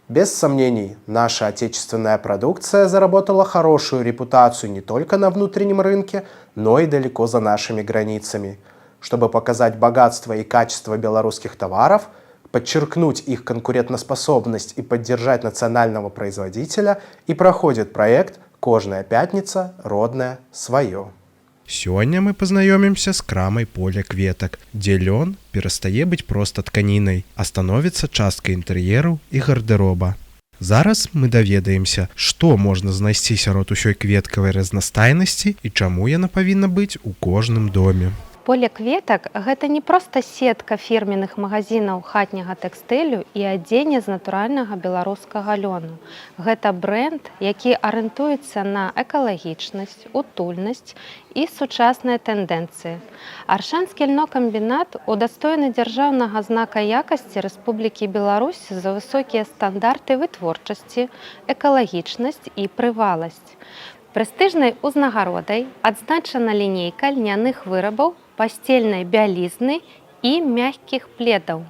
Без сомнений, наша отечественная продукция заработала хорошую репутацию не только на внутреннем рынке, но и далеко за нашими границами. Чтобы показать богатство и качество белорусских товаров, подчеркнуть их конкурентоспособность и поддержать национального производителя, и проходит проект «Кожная пятница. Родное. Свое». Сёння мы пазнаёмімся з крамай поля кветак, дзе лён перастае быць проста тканінай, а становіцца часткай інтэр'еру і гардэроба. Зараз мы даведаемся, што можна знайсці сярод усёй кветкавай разнастайнасці і чаму яна павінна быць у кожным доме. Поле кветак – гэта не проста сетка фірменных магазінаў хатняга тэкстылю і адзення з натуральнага беларускага лёну. Гэта брэнд, які арыентуецца на экалагічнасць, утульнасць і сучасныя тэндэнцыі. Аршанскі льнокамбінат удостоены дзяржаўнага знака якасці Рэспублікі Беларусь за высокія стандарты вытворчасці, экалагічнасць і прываласць. Прэстыжнай узнагародай адзначана лінейка льняных вырабаў, пасцельнай бялізны і мяккіх пледаў.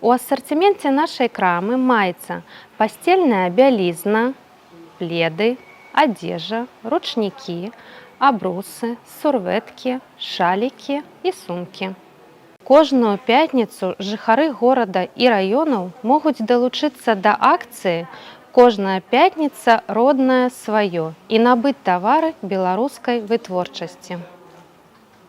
У асартыменце нашай крамы маецца пасцельная бялізна, пледы, адзежа, ручнікі, абрусы, сурвэткі, шалікі і сумкі. Кожную пятніцу жыхары горада і раёнаў могуць далучыцца да акцыі «Кожная пятніца. Родное. Свое» і набыць тавары беларускай вытворчасці.